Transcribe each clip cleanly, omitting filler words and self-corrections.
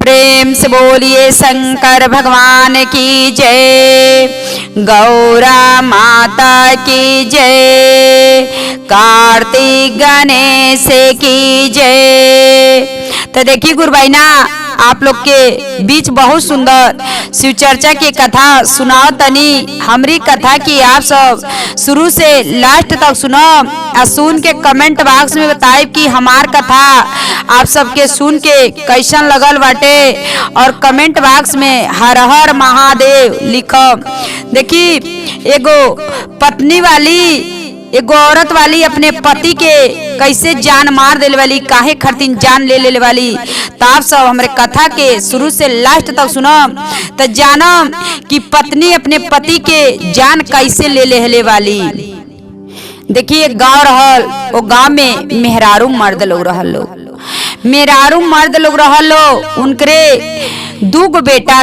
प्रेम से बोलिए शंकर भगवान की जय, गौरा माता की जय, कार्तिक गणेश की जय। तो देखिए गुरुभाई ना आप लोग के बीच बहुत सुंदर शिव चर्चा की कथा सुनाओ तनी। हमारी कथा की आप सब शुरू से लास्ट तक सुनो और सुन के कमेंट बॉक्स में बताए कि हमार कथा आप सबके सुन के कैसन लगल बाटे और कमेंट बॉक्स में हर हर महादेव लिखो। देखी एगो पत्नी वाली एगो औरत वाली अपने पति के कैसे जान मार देले वाली, काहे खातिर जान ले ले वाली। तो आप सब हमारे कथा के शुरू से लास्ट तक सुनो तो जानो कि पत्नी अपने पति के जान कैसे ले ले वाली। देखिए एक गांव रहल, वो गांव में मेहरारू मर्द लोग रहल लो, मेहरारू मर्द लोग रहल लो। उनकरे दूगो बेटा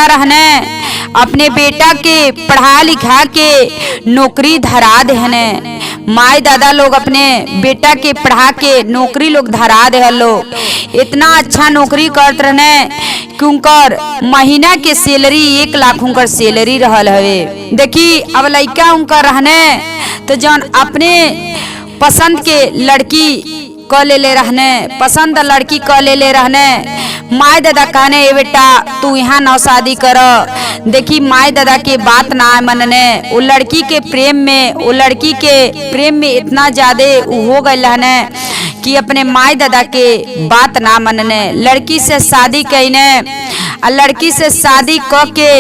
रहने, अपने बेटा के पढ़ा लिखा के नौकरी धरा देहने। माई दादा लोग अपने बेटा के पढ़ा के नौकरी लोग धरा दे लोग। इतना अच्छा नौकरी करत रहने कि उनकर महीना के सैलरी 1 लाख उनकर सैलरी रहल हवे। देखी अब लड़का उनकर रहने तो जौन अपने पसंद के लड़की क ले रहने, पसंद लड़की क ले रहने। माई दादा कहने ए बेटा तू यहाँ नौ शादी कर। देखी माई दादा के बात ना मनने, वो लड़की के प्रेम में इतना ज्यादा हो गए रहने कि अपने माई दादा के बात ना मनने। लड़की से शादी कईने, लड़की से शादी क के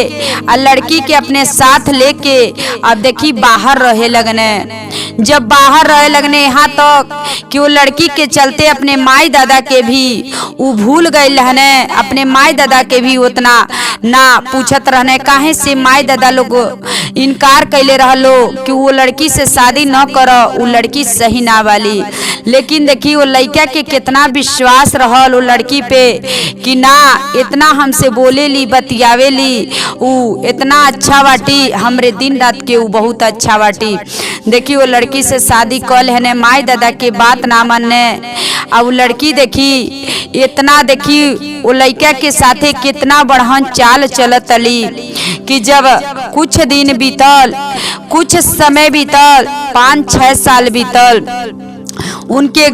लड़की के अपने साथ लेके अब देखी बाहर रहे लगने। जब बाहर रहे लगने यहाँ तक कि वो लड़की के चलते अपने माई दादा के भी वो भूल गए रहने, अपने माई दादा के भी उतना ना पूछत रहने। काहे से माई दादा लोग इनकार कैले रहलो कि वो लड़की से शादी न करो, वो लड़की सही ना वाली। लेकिन देखी वो लड़का के कितना विश्वास रहल वो लड़की पे कि ना इतना हमसे बोलेली बतियावेली, वो इतना अच्छा बाटी, हमरे दिन रात के वो बहुत अच्छा बाटी। देखी वो लड़की से शादी कल है, माई दादा के बात ना मानने। अब वो लड़की देखी इतना देखी वो लड़का के साथे कितना बढ़हन चाल चलत अली कि जब कुछ दिन बीतल, कुछ समय बीतल, 5-6 साल बीतल, उनके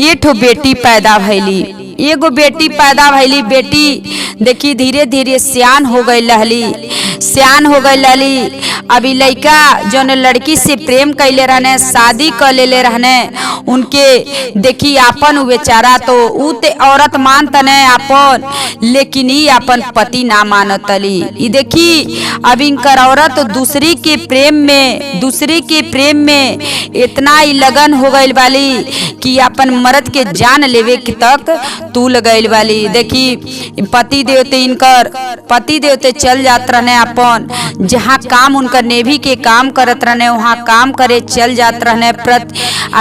1 बेटी पैदा भैली। एगो बेटी पैदा भैली। बेटी देखी धीरे धीरे सियान हो गई लहली। अभी लड़का जो लड़की से प्रेम कैले रहने, शादी कर ले रहने, उनके देखी आपन उ बेचारा तो उ ते औरत मानतने आपन, लेकिन ई आपन पति ना मानतली। ई देखी अब इनकर औरत दूसरी के प्रेम में इतना ही लगन हो गई वाली कि अपन मर्द के जान लेवे के तक तूल गई वाली। देखी पति देवते चल जात रहने अपन जहाँ काम उनकर नेवी के काम करत रहने, वहाँ काम करे चल जात रहने।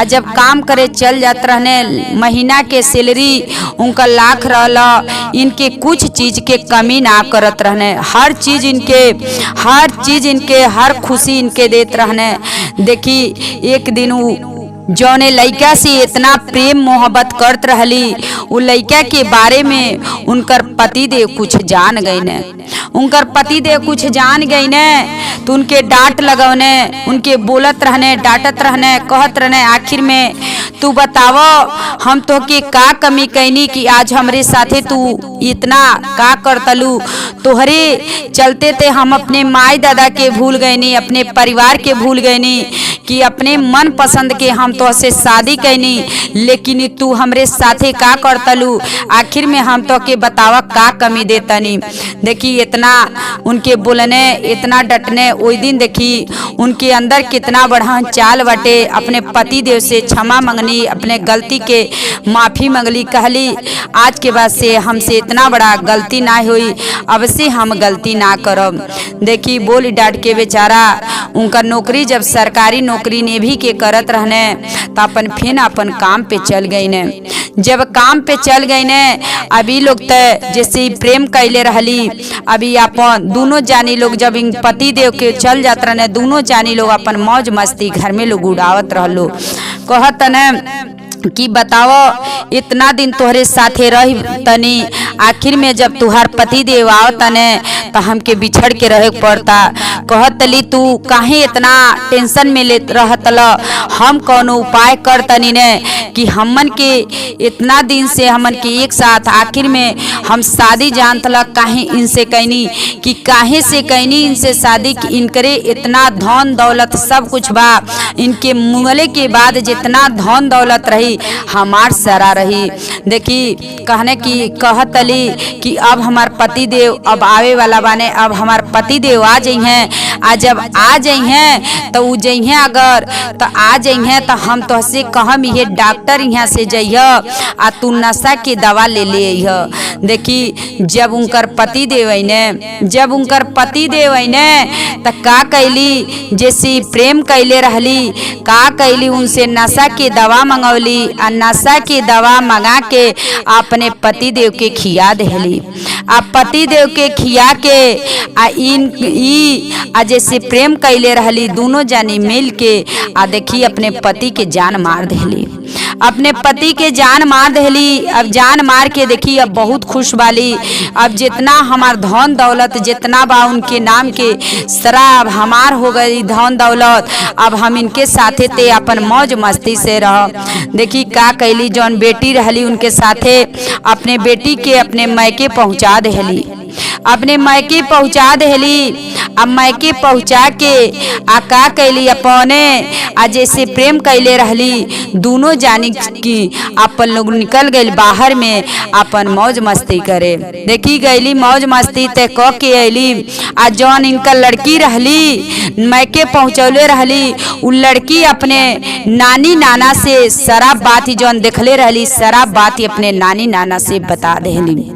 जब काम करे चल जात रहने, महीना के सैलरी उनका लाख रहला। इनके कुछ चीज के कमी ना करत रहने, हर चीज इनके हर खुशी इनके देत रहने। देखी एक दिन जौने लड़का से इतना प्रेम मोहब्बत करत रहली, वो लड़का के बारे में उनकर पतिदेव कुछ जान गई ने। तो उनके डांट लगवने, उनके बोलत रहने, डांटत रहने, कहत रहने। आखिर में तू बतावो हम तो के का कमी कैनी कि आज हमरे साथे तू इतना का करतलू। तोहरे चलते ते हम अपने माई दादा के भूल गईनी, अपने परिवार के भूल गईनी कि अपने मन पसंद के हम तो से शादी कैनी, लेकिन तू हमरे साथे का करतलू। आखिर में हम तो के बतावा का कमी देतनी। देखी इतना उनके बोलने, इतना डटने। ओई दिन देखी उनके अंदर कितना बढ़ा चाल बटे। अपने पति देव से क्षमा मंगनी, अपने गलती के माफी मंगली, कहली आज के बाद से हमसे इतना बड़ा गलती ना हुई, अब से हम गलती ना करब। देखी बोल डांट के बेचारा उनका नौकरी जब सरकारी नौकरी नेवी के करत रहने तो अपन काम पे चल गई ने। जब काम पे चल गई ने, अभी लोग तो जैसे प्रेम कैले रहली, अभी अपन दोनों जानी लोग जब पति देव के चल जात रहने, दोनों जानी लोग अपन मौज मस्ती घर में लोग उड़ावत रहलो। कहत न कि बताओ इतना दिन तोहरे साथे रही तनी, आखिर में जब तुहार पति देव आओ तने तो हमके बिछड़ के रहे पड़ता। कहतली तू काहे इतना टेंशन में ले रहतल, हम कौनो उपाय कर तनी ने कि हमन के इतना दिन से हमन के एक साथ, आखिर में हम शादी जानतल काहे इनसे कैनी, कि काहे से कैनी इनसे शादी कि इनकरे इतना धन दौलत सब कुछ बा, इनके मुंगले के बाद जितना धन दौलत रही हमार सरा रही। देखी कहने की कहतली कि अब हमार पति देव अब आवे वाला बाने, अब हमार पति देव आ जाइ हैं, आ जब आ जाइ हैं तो उ जाइ हैं, अगर तो आ जाइ हैं तो हम तोहसे कहम ये डॉक्टर यहाँ से जइह आ तू नशा के दवा ले ले अइह। देखी जब उनकर पति देव ने, जब उनकर पति देव ने तो का कैली, जैसे प्रेम कैले रहली, का कैली उनसे नशा के दवा मंगौली, आ नशा के दवा मंगा के अपने पति देव के खिया देली। आ पति देव के खिया के आ जैसे प्रेम कैले रहली, दोनों जानी मिल के आ देखी अपने पति के जान मार देली, अपने पति के जान मार देली। अब जान मार के देखी अब बहुत खुश वाली, अब जितना हमार धन दौलत जितना बा उनके नाम के शराब हमार हो गई धन दौलत, अब हम इनके साथे ते अपन मौज मस्ती से रह। देखी का कैली, जौन बेटी रहली उनके साथे अपने बेटी के अपने मैके पहुंचा देली, अपने मैके पहुंचा देली। अब मैके पहुंचा के आ का कैली, अपने आ जैसे प्रेम कैले रहली, दोनों जानी कि अपन लोग निकल गए बाहर में अपन मौज मस्ती करे। देखी गईली मौज मस्ती ते क के अली, आ जौन इनका लड़की रहली मैके पहुंचौले रहली, उ लड़की अपने नानी नाना से सारा बात जौन देखले रहली सारा बात अपने नानी नाना से बता देली।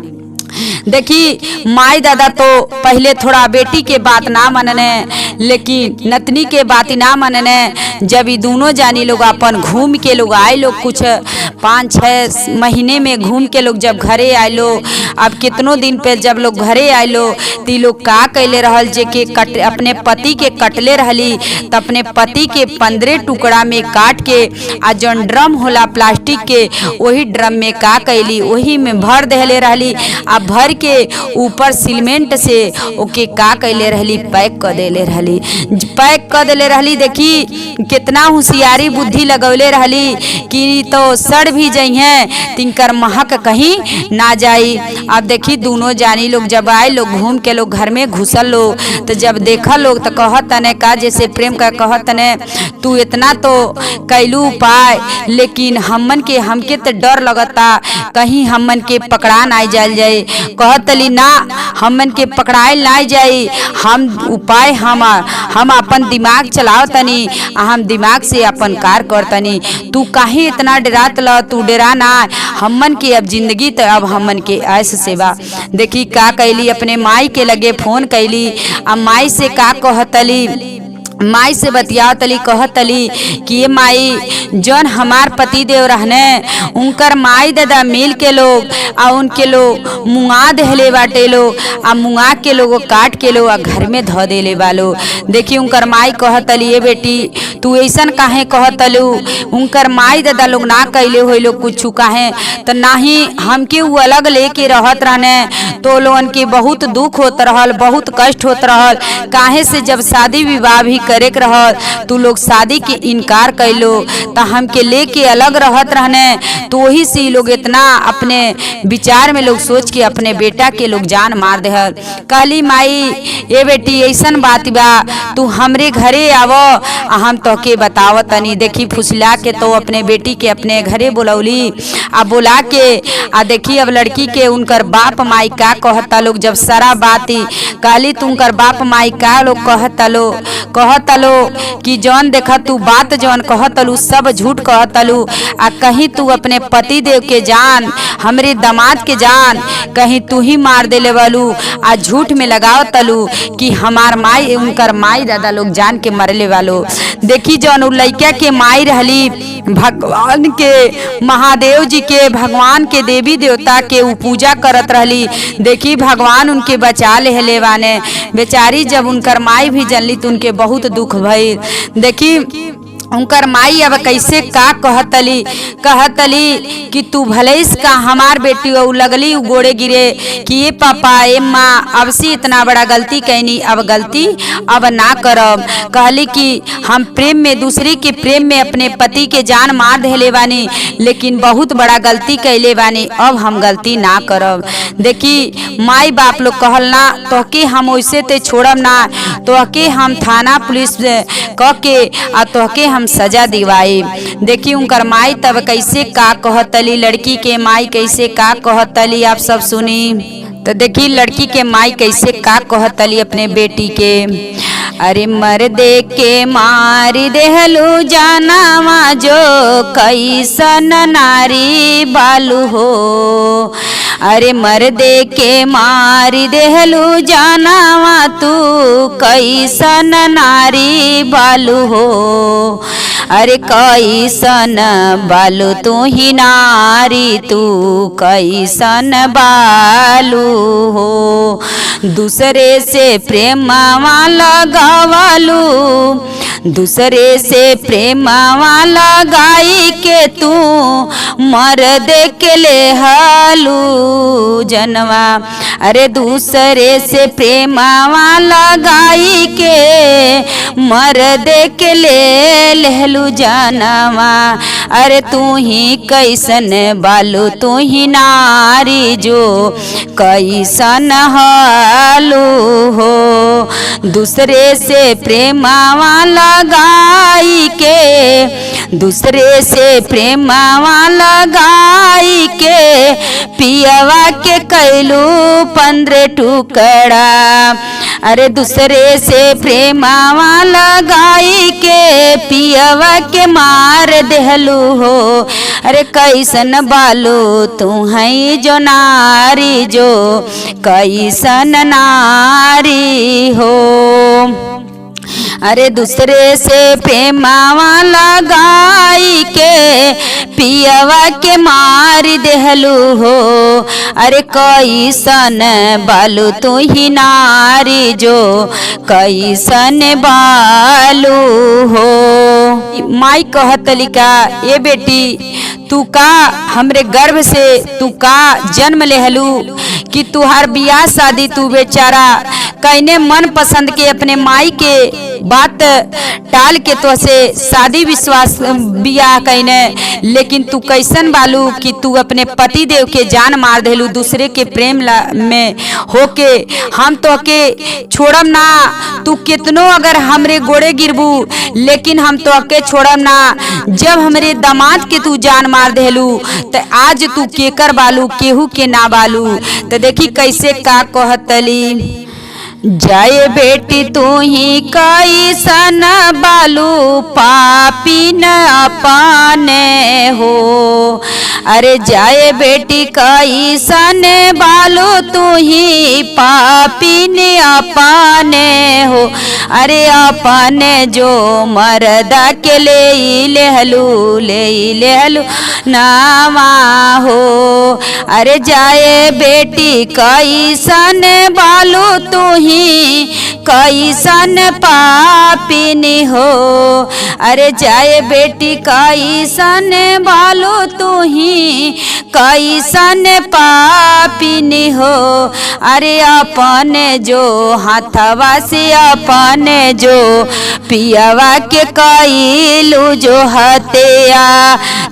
देखी माई दादा तो पहले थोड़ा बेटी के बात ना मनने, लेकिन नतनी के बात ना मनने। जब ये दोनों जानी लोग अपन घूम के लोग आए, लोग कुछ 5-6 महीने में घूम के लोग जब घरे आए लो, अब कितनों दिन पे जब लोग घरे आए लो ती लोग का कैले रहल, जे के अपने पति के कटले रहली तो अपने पति के 15 टुकड़ा में काट के आ जौन ड्रम होला प्लास्टिक के, वही ड्रम में का कैली, वही में भर देले रहली। आ भर के ऊपर सीमेंट से ओके का कैले रहली, पैक कर देले रहली, पैक कर देले रहली। देखी कितना होशियारी बुद्धि लगौले रहली कि तो सड़ भी जइहें तिनकर महक कहीं ना जाई। अब देखी दोनों जानी लोग जब आए, लोग घूम के लोग घर में घुसल लो, तो जब देखा लोग तो कहत तने का जैसे प्रेम का कहत तने, तू इतना तो कैलू उपाय, लेकिन हमके तो डर लगता कहीं हमन के पकड़ा ना जाल जाए। कहतली ना हमन के पकड़ाए ना जाई, हम उपाय हम अपन दिमाग चलाओ तनी, हम दिमाग से अपन कार कर तनी, तू काहे इतना डरात ल, तू डरा ना, हमन के अब जिंदगी तो अब हमन के ऐस सेवा। देखी का कैली, अपने माई के लगे फोन कैली, अब माई से का कहतली, माई से बतियातली, कहतली कि ये माई जौन हमार पति देव रहने उनकर माई दादा मिल के लोग आ उनके लोग मुंगा देले बाटे लोग, आ मुंगा के लोग काट के लोग आ घर में धो देले वालो। देखी उनकर माई कहतली, ये बेटी तू ऐसन काहे कहतलू, उनकर माई दादा लोग ना कैले हो लोग कुछ काहे, तो नाही हमके वो अलग लेके रहत रहने तो लोगन के बहुत दुख होत रहल, बहुत कष्ट होत रहल। काहे से जब शादी विवाह भी करे के रहल तू लोग शादी के इनकार कैलो, तो हमके लेके अलग रहत रहने, तो वही से लोग इतना अपने विचार में लोग सोच के अपने बेटा के लोग जान मार देहल। कहली माई ये बेटी ऐसन बात बा, तू हमरे घरे आवो हम तोके बताव तनी। देखी फुसला के तो अपने बेटी के अपने घरे बुलौली, आ बुला के आ देखी अब लड़की के उनकर बाप माई का कहता लोग, जब सारा बात कहली तू उनकर बाप माई का लोग कहतलो कि जौन देखा तू बात जौन कहतलू सब झूठ कहतलू, आ कहीं तू अपने पति देव के जान, हमरे दामाद के जान कहीं तू ही मार देले वालू, आ झूठ में लगाओ तलू कि हमार माई उनकर माई दादा लोग जान के मरले वालो। देखी जौन उ लइका के माई रहली भगवान के, महादेव जी के, भगवान के देवी देवता के उ पूजा करत रहली। देखी भगवान उनके बचा लेले वाने, बेचारी जब उनकर माई भी जनली तो उनके बहुत दुख भइल। देखी उनकर माई अब कैसे का कहतली कि तू भले इसका हमार बेटी हो लगली गोड़े गिरे कि ये पापा ए माँ अब से इतना बड़ा गलती कहनी, अब गलती अब ना करब। कहली कि हम प्रेम में दूसरी के प्रेम में अपने पति के जान मार देले बानी, लेकिन बहुत बड़ा गलती कैले बानी, अब हम गलती ना करब। देखी माई बाप लोग कहल ना तोहके हम वैसे ते छोड़ब ना, तोहके हम थाना पुलिस कह के आ तोहके हम सजा दिवाई। देखी उनकर माई तब कैसे का कहतली, लड़की के माई कैसे का कहतली आप सब सुनी। तो देखी लड़की के माई कैसे का कहतली अपने बेटी के। अरे मर्दे के मारी देहलू जानावा जो कैसन नारी बालू हो। अरे मर्दे के मारी देहलू जानावा तू कैसन नारी बालू हो। अरे कैसन बालू तू ही नारी, तू कैसन बालू हो। दूसरे से प्रेमवा लगावलू, दूसरे से प्रेमवा लगाई के तू मर्द के ले हालू जनवा। अरे दूसरे से प्रेमवा लगाई के मर्द के ले लहलू जानवा। अरे तू ही कैसन बालू, तू ही नारी जो कैसन हालू हो। दूसरे से प्रेमवा लगाई के, दूसरे से प्रेमवा लगाई के पियवा के कैलू 15 टुकड़ा। अरे दूसरे से प्रेमवा लगाई के पियवा के मार देहलू हो। अरे कैसन बालू तू है जो नारी, जो कैसन नारी हो। अरे दूसरे से प्रेमवा लगाई के पियवा के मार देहलू हो। अरे कैसन बालू तू ही नारी, जो कैसन बालू हो। माई कहतली का ए बेटी तू का हमरे गर्भ से तू का जन्म लेहलू कि तुहार बियाह शादी तू बेचारा कहने मन पसंद के अपने माई के बात टाल के तो से शादी विश्वास बियाह कहने, लेकिन तू कैसन बालू कि तू अपने पति देव के जान मार देलू दूसरे के प्रेम में होके। हम तो के छोड़म ना, तू कितनो अगर हमरे गोड़े गिरबू लेकिन हम तो के छोड़म ना। जब हमरे दामाद के तू जान मार देलू तो आज तू केकर बालू, केहू के ना बालू। तो देखी कैसे का कहतली, जाए बेटी तू ही कैसन बालू पापी न अपने हो। अरे जाए बेटी कैसन बालू तू ही पापी न अपने हो। अरे अपने जो मर्दा के ले लेहलू नामा हो। अरे जाए बेटी कैसन बालू तू ही कैसन पापिनी हो। अरे जाए बेटी कैसन बालू तू ही कैसन पापिनी हो। अरे अपने जो हाथवा से अपने जो पियावा के कैलू जो हत्या,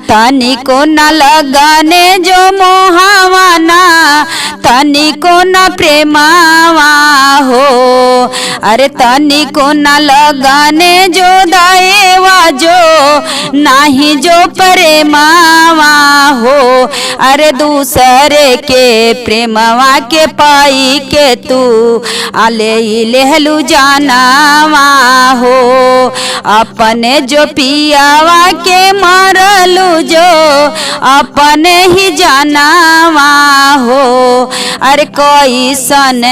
तनिको न लगाने जो मोहवाना, तनिको न प्रेमावा हो। अरे तनिको न लगाने जो दाएवा, जो नाही जो प्रेमावा हो। अरे दूसरे के प्रेमवा के पाई के तू आले लेहलू जानावा हो। अपने जो पियावा के मारलू जो अपने ही जानावा हो। अरे कैसन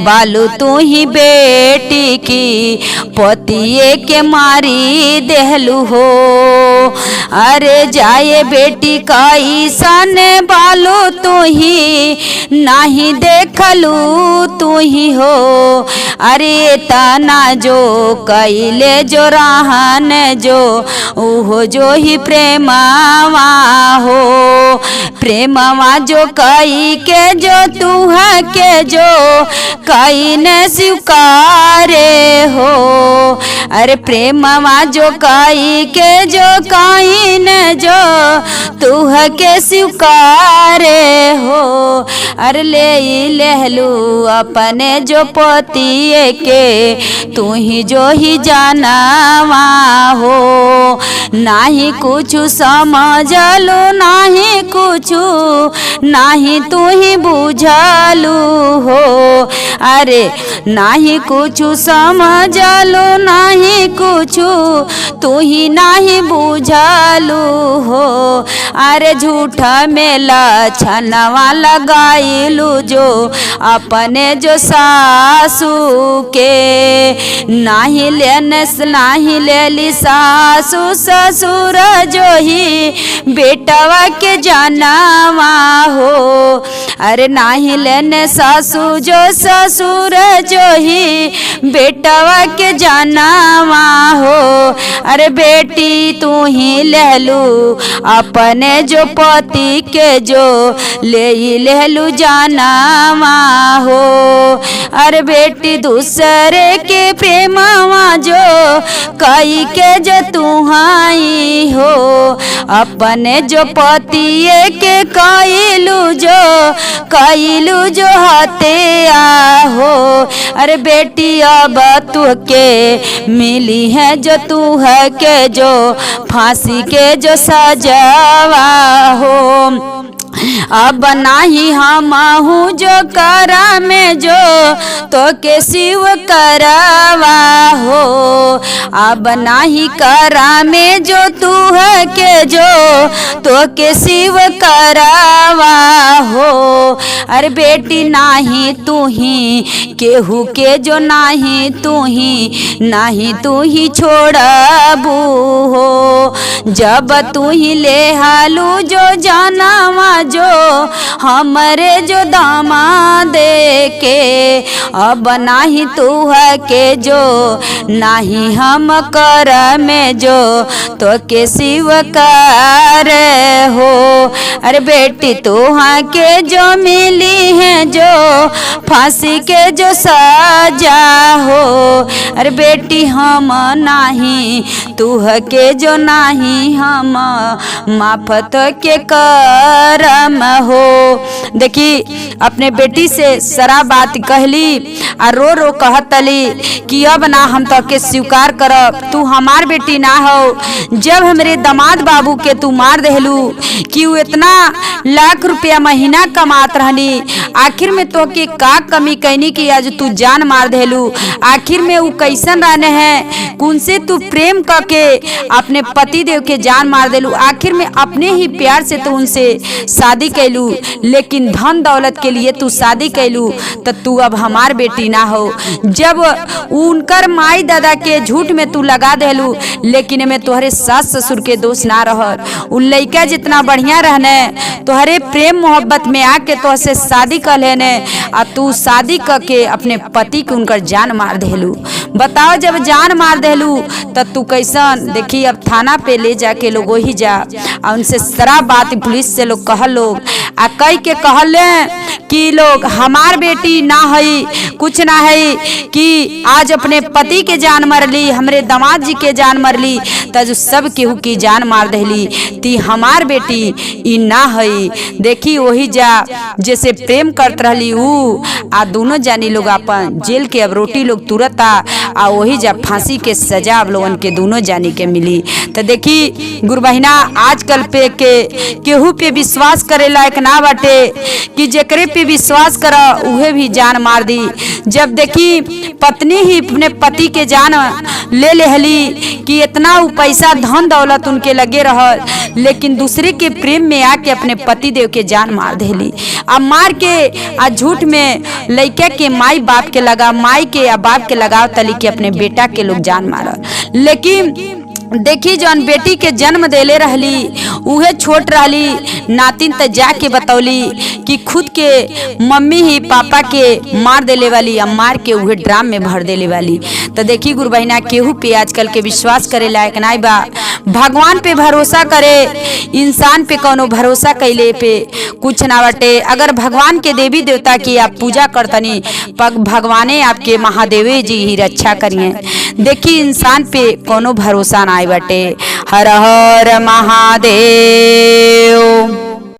बालू तू ही बेटी की पतिए के मारी देहलू हो। अरे जाए बेटी कैसन बालू तू ही नहीं देखलू तू ही हो। अरे तना जो कैले जो रहन जो उहो जो ही प्रेमवा हो। प्रेमवा जो कई के जो तू है के जो कई न स्वीकारे हो। अरे प्रेमवा जो कई के जो कई न जो तू है के स्वीकारे हो। अरे ले लहलू अपने जो पोतिए के तू ही जो ही जानवा हो। नाही कुछ समझलू नाही कुछ नाही तू ही बुझलू हो। अरे नाही कुछ समझलू नाही कुछ तू ही नहीं बुझलू हो। अरे झूठा में लछनवा लगाइलू जो अपने जो सासू के नहीं लेने नहीं लेली सासू ससुर जो ही बेटवा के जानवा हो। अरे नहीं लेने सासू जो ससुर जो ही बेटवा के जानवा हो। अरे बेटी तू ही लहलू अपने जो पति के जो ले लहलू जानवा हो। अरे बेटी दूसरे के प्रेमवा जो कई के जो तू हाई हो। अपने जो पतिए के कैलू जो हते आहो। अरे बेटी अब तू के मिली है जो तू है के जो फांसी के जो सजावा हो। अब नाही हम हूँ जो करा में जो तो के शिव करवा हो। अब नाही करा में जो तू है के जो तो के शिव करवा हो। अरे बेटी नाही तू ही केहू के जो नाही तू ही छोड़बू हो। जब तू ही ले हालू जो जानवा जो हमरे जो दामाद के। अब नाही तू है के जो नाही हम कर में जो तो के शिव कर हो। अरे बेटी तू हाँ के जो मिली है जो फांसी के जो सजा हो। अरे बेटी हम नाही तू है के जो नाही हम माफत के करम हो। देखी अपने बेटी से सारा बात कहली और रो कहतली कि अब ना हम तो के स्वीकार करब, तू हमार बेटी ना हो। जब हमरे दामाद बाबू के तू मार देहलू कि वो इतना लाख रुपया महीना कमात रहनी, आखिर में तो के का कमी कहनी कि आज तू जान मार देहलू। आखिर में वो कैसन रहने हैं, कौन से तू प्रेम करके अपने पति देव के जान मार देलू। आखिर में अपने ही प्यार से तो उनसे शादी कैलू, लेकिन धन दौलत के लिए तू शादी कैलू तो तू अब हमार बेटी ना हो। जब उनकर माई दादा के झूठ में तू लगा देलू, लेकिन में तोहरे सास ससुर के दोष ना रहल। उ लइका जितना बढ़िया रहने तोहरे प्रेम मोहब्बत में आके तो से शादी कर लेने और तू शादी करके अपने पति के उनकर जान मार देलू। बताओ जब जान मार देलू तो तू कैसन। देखी अब थाना पे ले जाके लोग वही जा और उनसे सारा बात पुलिस से लोग कह लोग आ कई के कहले कि लोग हमार बेटी ना है, कुछ ना है कि आज अपने पति के जान मरली, हमरे दामाद जी के जान मरली, तज सब केहू की जान मार देली। ती हमार बेटी ई ना है। देखी वही जा जैसे प्रेम करत रहली ऊ आ दोनों जानी लोग अपन जेल के अब रोटी लोग तुरता आ वही जा फांसी के सजा अब लोगन के दोनों जानी के मिली। तो देखी गुरु बहिना आजकल पे के केहू पे विश्वास करे लायक ना बाटे कि जेकरे पे पे विश्वास करा उहे भी जान मार दी। जब देखी पत्नी ही अपने पति के जान ले लेहली कि इतना पैसा धन दौलत उनके लगे रहल, लेकिन दूसरे के प्रेम में आके अपने पति देव के जान मार देली। अब मार के आ झूठ में लड़का के माई बाप के लगा, माई के या बाप के लगाव तली के अपने बेटा के लोग जान मारल। लेकिन देखी जौन बेटी के जन्म देले रहली उहे छोट रहली, नातिन त जाके बतौली कि खुद के मम्मी ही पापा के मार देले वाली, या मार के उहे ड्राम में भर देले वाली। तो देखी गुरु बहिना केहू पे आजकल के विश्वास करे लायक नाई बा। भगवान पे भरोसा करे, इंसान पे कोनो भरोसा कैले पे कुछ ना बटे। अगर भगवान के देवी देवता की आप पूजा करतनी भगवाने आपके महादेवे जी ही रक्षा करिए। देखी इंसान पे कोनो भरोसा ना बटे। हर हर महादेव।